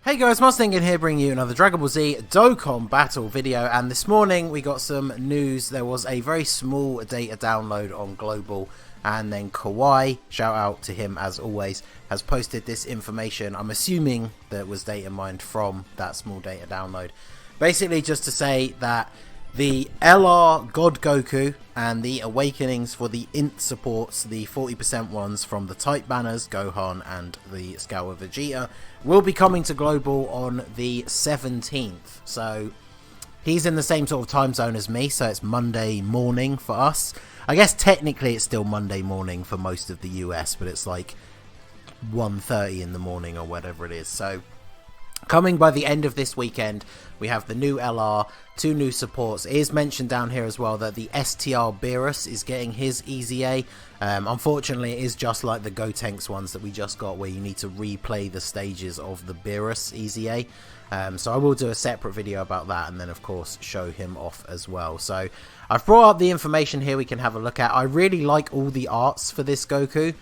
Hey guys, Ningen here bringing you another Dragon Ball Z Dokkan battle video, and this morning we got some news. There was a very small data download on Global, and then Kawaii, shout out to him as always, has posted this information. I'm assuming that was data mined from that small data download. Basically just to say that the LR God Goku and the awakenings for the INT supports, the 40% ones from the type banners, Gohan and the Scale of Vegeta, will be coming to Global on the 17th. So he's in the same sort of time zone as me, so it's Monday morning for us. I guess technically it's still Monday morning for most of the US, but it's like 1:30 in the morning or whatever it is. So coming by the end of this weekend, we have the new LR, 2 new supports. It is mentioned down here as well that the STR Beerus is getting his Easy A. Unfortunately, it is just like the Gotenks ones that we just got, where you need to replay the stages of the Beerus Easy A. So I will do a separate video about that, and then of course show him off as well. So I've brought up the information here we can have a look at. I really like all the arts for this Goku.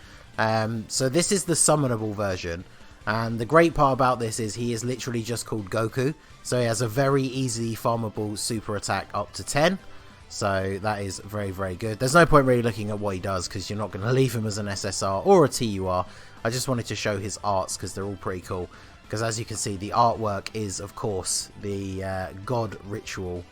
So this is the summonable version. And the great part about this is he is literally just called Goku. So he has a very easy farmable super attack up to 10. So that is very, very good. There's no point really looking at what he does, because you're not going to leave him as an SSR or a TUR. I just wanted to show his arts because they're all pretty cool. Because as you can see, the artwork is, of course, the God Ritual.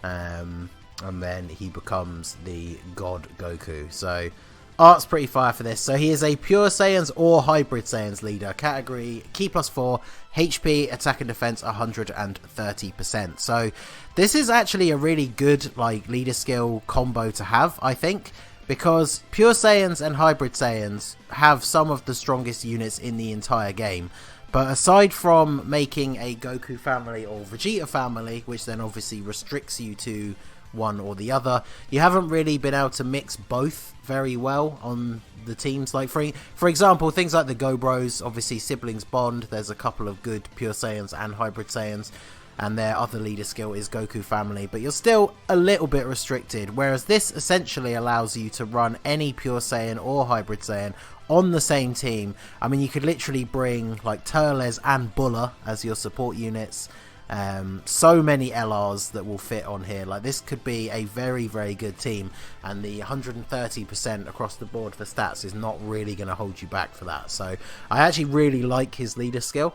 And then he becomes the God Goku. So art's pretty fire for this. So he is a Pure Saiyans or Hybrid Saiyans leader. Category Ki +4, HP, attack and defense 130%. So this is actually a really good leader skill combo to have, I think, because Pure Saiyans and Hybrid Saiyans have some of the strongest units in the entire game. But aside from making a Goku family or Vegeta family, which then obviously restricts you to one or the other, you haven't really been able to mix both very well on the teams. Like for example, things like the Go Bros, obviously siblings bond, there's a couple of good Pure Saiyans and Hybrid Saiyans, and their other leader skill is Goku family, but you're still a little bit restricted, whereas this essentially allows you to run any Pure Saiyan or Hybrid Saiyan on the same team. I mean, you could literally bring like Turles and Bulla as your support units. So many LRs that will fit on here. Like, this could be a very, very good team, and the 130% across the board for stats is not really going to hold you back for that. So I actually really like his leader skill.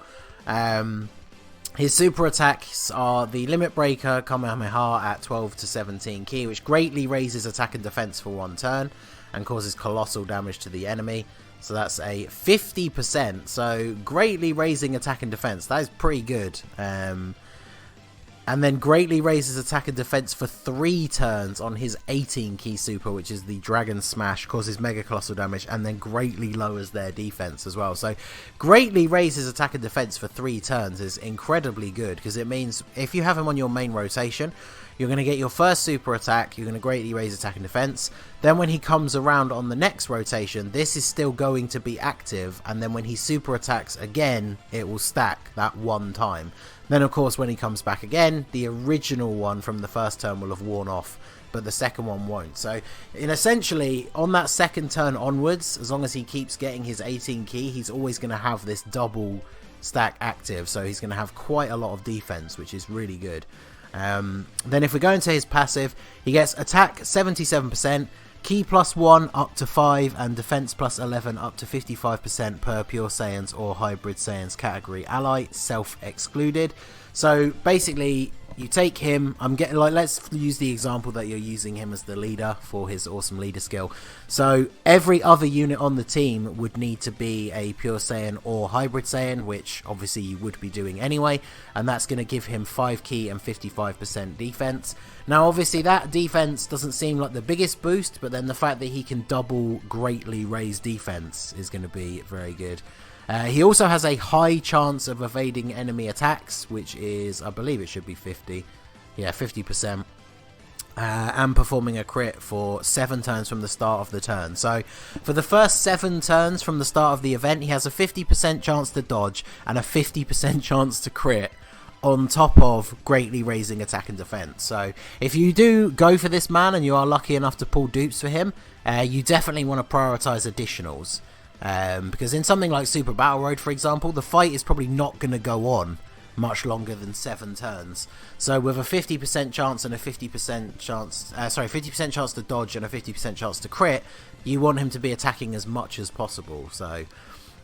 His super attacks are the Limit Breaker Kamehameha at 12 to 17 Ki, which greatly raises attack and defense for 1 turn and causes colossal damage to the enemy. So that's a 50%, so greatly raising attack and defense. That is pretty good. And then greatly raises attack and defense for 3 turns on his 18 Ki super, which is the Dragon Smash, causes mega colossal damage, and then greatly lowers their defense as well. So greatly raises attack and defense for 3 turns is incredibly good, because it means if you have him on your main rotation, you're going to get your first super attack, you're going to greatly raise attack and defense. Then when he comes around on the next rotation, this is still going to be active, and then when he super attacks again, it will stack that 1 time. Then of course when he comes back again, the original one from the first turn will have worn off, but the second one won't. So essentially on that second turn onwards, as long as he keeps getting his 18 Ki, he's always going to have this double stack active, so he's going to have quite a lot of defense, which is really good. Then if we go into his passive, he gets attack 77%, Ki +1 up to 5, and defense +11 up to 55% per Pure Saiyans or Hybrid Saiyans category ally, self-excluded. So basically you take him, let's use the example that you're using him as the leader for his awesome leader skill. So every other unit on the team would need to be a Pure Saiyan or Hybrid Saiyan, which obviously you would be doing anyway, and that's going to give him 5 Ki and 55% defense. Now obviously that defense doesn't seem like the biggest boost, but then the fact that he can double greatly raise defense is going to be very good. He also has a high chance of evading enemy attacks, which is, I believe it should be 50. Yeah, 50%. And performing a crit for 7 turns from the start of the turn. So for the first 7 turns from the start of the event, he has a 50% chance to dodge and a 50% chance to crit, on top of greatly raising attack and defense. So if you do go for this man and you are lucky enough to pull dupes for him, you definitely want to prioritize additionals. Because in something like Super Battle Road, for example, the fight is probably not going to go on much longer than 7 turns. So with a 50% chance and a 50% chance, 50% chance to dodge and a 50% chance to crit, you want him to be attacking as much as possible. So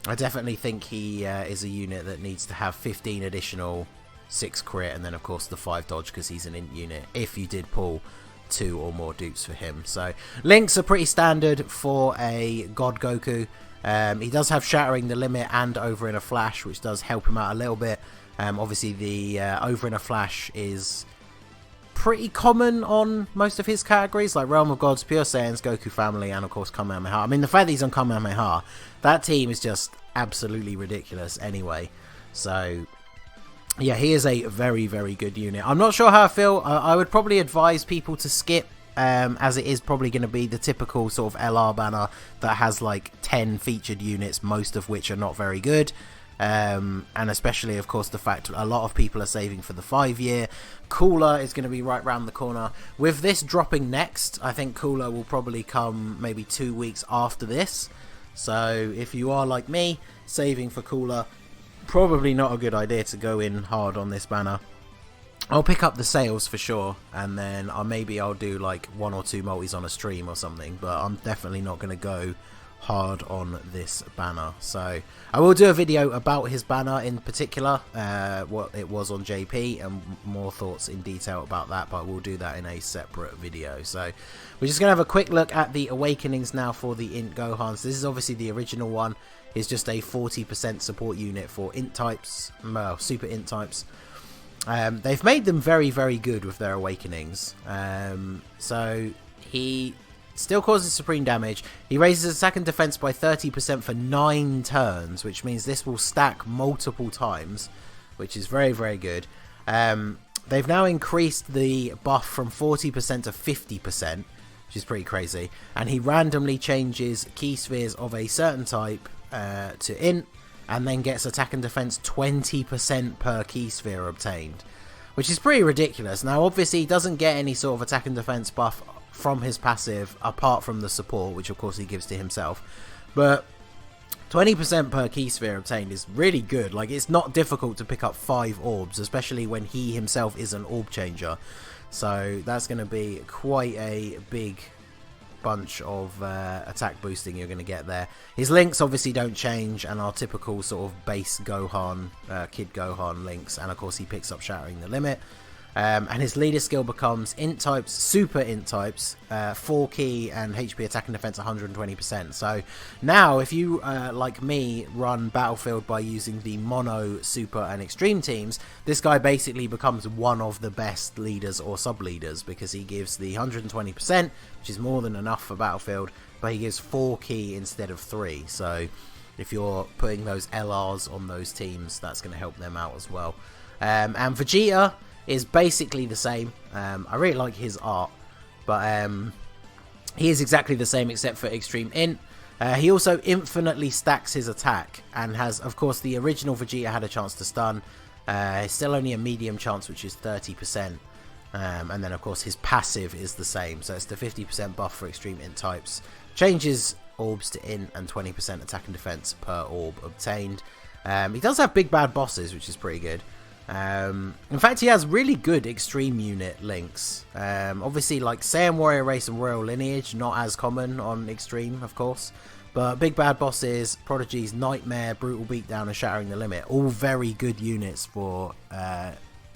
I definitely think he is a unit that needs to have 15 additional, 6 crit, and then of course the 5 dodge because he's an int unit, if you did pull 2 or more dupes for him. So links are pretty standard for a God Goku. He does have Shattering the Limit and Over in a Flash, which does help him out a little bit. Obviously the Over in a Flash is pretty common on most of his categories, like Realm of Gods, Pure Saiyans, Goku Family, and of course Kamehameha. I mean, the fact that he's on Kamehameha, that team is just absolutely ridiculous anyway. So yeah, he is a very, very good unit. I'm not sure how I feel. I would probably advise people to skip, as it is probably going to be the typical sort of LR banner that has like 10 featured units, most of which are not very good. And especially, of course, the fact a lot of people are saving for the 5-year. Cooler is going to be right round the corner. With this dropping next, I think Cooler will probably come maybe 2 weeks after this. So if you are like me, saving for Cooler, probably not a good idea to go in hard on this banner. I'll pick up the sales for sure, and then maybe I'll do like 1 or 2 multis on a stream or something, but I'm definitely not going to go hard on this banner. So I will do a video about his banner in particular, what it was on JP, and more thoughts in detail about that, but we'll do that in a separate video. So we're just going to have a quick look at the awakenings now for the Int Gohans. This is obviously the original one. It's just a 40% support unit for Int types, well, super Int types. They've made them very, very good with their awakenings. So he still causes supreme damage. He raises his attack and defense by 30% for 9 turns, which means this will stack multiple times, which is very, very good. They've now increased the buff from 40% to 50%, which is pretty crazy. And he randomly changes key spheres of a certain type to Int, and then gets attack and defense 20% per key sphere obtained, which is pretty ridiculous. Now obviously he doesn't get any sort of attack and defense buff from his passive apart from the support, which of course he gives to himself, but 20% per key sphere obtained is really good. Like, it's not difficult to pick up 5 orbs, especially when he himself is an orb changer. So that's going to be quite a big bunch of attack boosting you're going to get there. His links obviously don't change and are typical sort of base Gohan, Kid Gohan links, and of course he picks up Shattering the Limit. And his leader skill becomes Int types, super Int types, 4 key and HP attack and defense 120%. So now if you, like me, run Battlefield by using the mono, super and extreme teams, this guy basically becomes one of the best leaders or sub-leaders, because he gives the 120%, which is more than enough for Battlefield, but he gives 4 key instead of 3. So if you're putting those LRs on those teams, that's going to help them out as well. And Vegeta is basically the same. I really like his art, but he is exactly the same except for Extreme Int. He also infinitely stacks his attack, and has, of course, the original Vegeta had a chance to stun. It's still only a medium chance, which is 30%. And then, of course, his passive is the same. So it's the 50% buff for Extreme Int types. Changes orbs to Int, and 20% attack and defense per orb obtained. He does have big bad bosses, which is pretty good. In fact, he has really good extreme unit links. Obviously, like Saiyan Warrior Race and Royal Lineage, not as common on extreme, of course, but big bad bosses, Prodigies, Nightmare, Brutal Beatdown and Shattering the Limit, all very good units for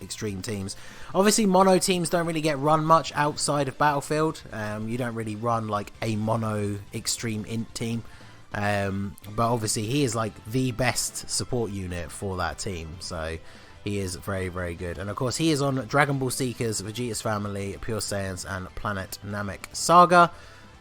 extreme teams. Obviously, mono teams don't really get run much outside of Battlefield. You don't really run like a mono extreme Int team, but obviously he is like the best support unit for that team, so he is very, very good. And of course he is on Dragon Ball Seekers, Vegeta's Family, Pure Saiyans and Planet Namek Saga.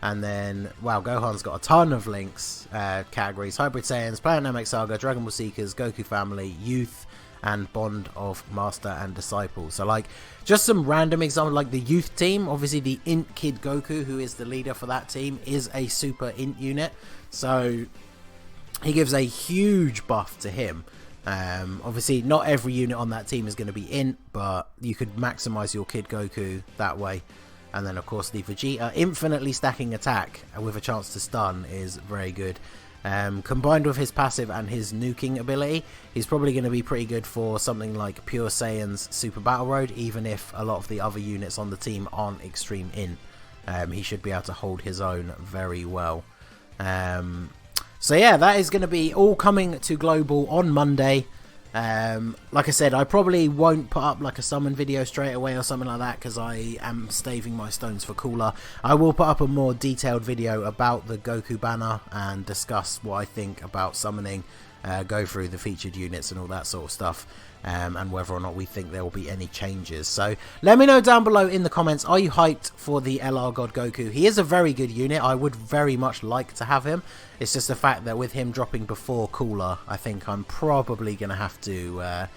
And then, wow, Gohan's got a ton of links, categories: Hybrid Saiyans, Planet Namek Saga, Dragon Ball Seekers, Goku Family, Youth and Bond of Master and Disciple. So like, just some random examples, like the Youth team, obviously the Int Kid Goku, who is the leader for that team, is a super Int unit, so he gives a huge buff to him. Obviously not every unit on that team is going to be Int, but you could maximize your Kid Goku that way. And then of course the Vegeta infinitely stacking attack with a chance to stun is very good. Combined with his passive and his nuking ability, he's probably going to be pretty good for something like Pure Saiyan's Super Battle Road, even if a lot of the other units on the team aren't extreme int. He should be able to hold his own very well. So yeah, that is going to be all coming to Global on Monday. Like I said, I probably won't put up like a summon video straight away or something like that, because I am staving my stones for cooler. I will put up a more detailed video about the Goku banner and discuss what I think about summoning, go through the featured units and all that sort of stuff, and whether or not we think there will be any changes. So let me know down below in the comments, are you hyped for the LR God Goku? He is a very good unit. I would very much like to have him. It's just the fact that with him dropping before Cooler, I think I'm probably going to have to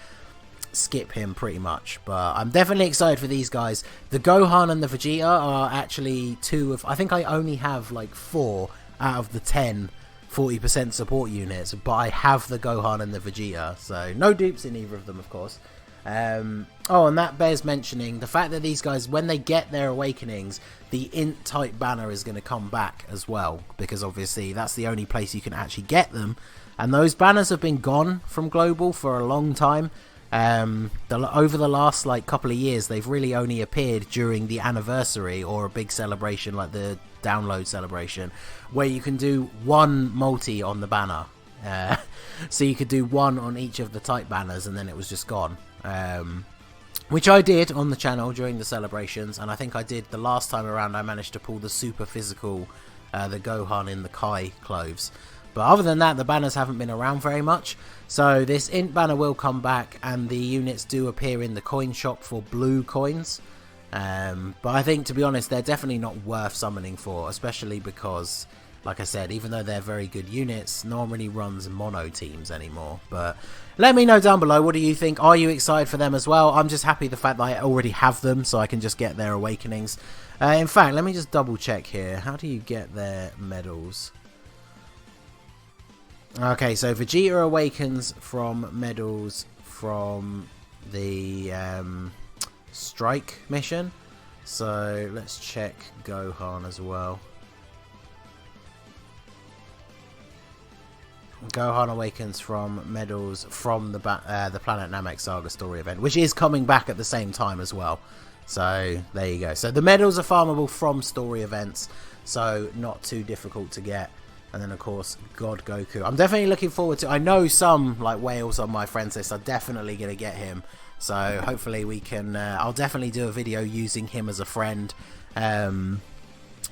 skip him pretty much. But I'm definitely excited for these guys. The Gohan and the Vegeta are actually two of... I think I only have like 4 out of the 10 40% support units, but I have the Gohan and the Vegeta, so no dupes in either of them, of course. Oh, and that bears mentioning, the fact that these guys, when they get their awakenings, the int type banner is going to come back as well, because obviously that's the only place you can actually get them, and those banners have been gone from Global for a long time. Over the last like couple of years, they've really only appeared during the anniversary or a big celebration like the download celebration, where you can do one multi on the banner. So you could do one on each of the type banners, and then it was just gone. Which I did on the channel during the celebrations, and I think I did the last time around. I managed to pull the super physical, the Gohan in the Kai clothes. But other than that, the banners haven't been around very much. So this int banner will come back, and the units do appear in the coin shop for blue coins. But I think, to be honest, they're definitely not worth summoning for, especially because, like I said, even though they're very good units, no one really runs mono teams anymore. But let me know down below, what do you think? Are you excited for them as well? I'm just happy the fact that I already have them, so I can just get their awakenings. In fact, let me just double check here. How do you get their medals? Okay, so Vegeta awakens from medals from the strike mission. So let's check Gohan as well. Gohan awakens from medals from the Planet Namek Saga story event, which is coming back at the same time as well. So there you go. So the medals are farmable from story events, so not too difficult to get. And then, of course, God Goku. I'm definitely looking forward to... I know some, like, whales on my friends list are definitely going to get him. So, hopefully we can... I'll definitely do a video using him as a friend.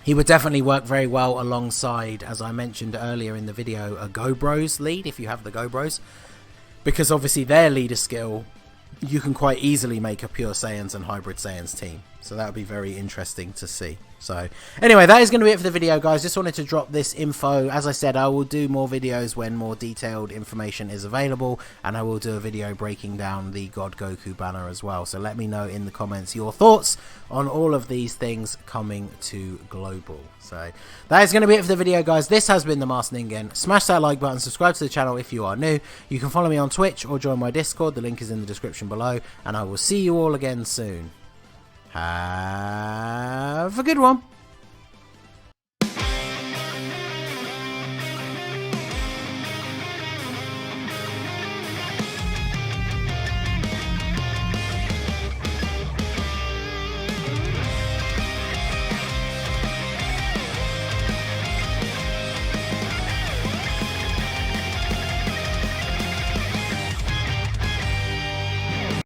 He would definitely work very well alongside, as I mentioned earlier in the video, a Go Bros lead, if you have the Go Bros. Because, obviously, their leader skill, you can quite easily make a Pure Saiyans and Hybrid Saiyans team. So that would be very interesting to see. So anyway, that is going to be it for the video, guys. Just wanted to drop this info. As I said, I will do more videos when more detailed information is available, and I will do a video breaking down the God Goku banner as well. So let me know in the comments your thoughts on all of these things coming to Global. So that is going to be it for the video, guys. This has been the Masked Ningen. Smash that like button, subscribe to the channel if you are new. You can follow me on Twitch or join my Discord. The link is in the description below, and I will see you all again soon. Have a good one.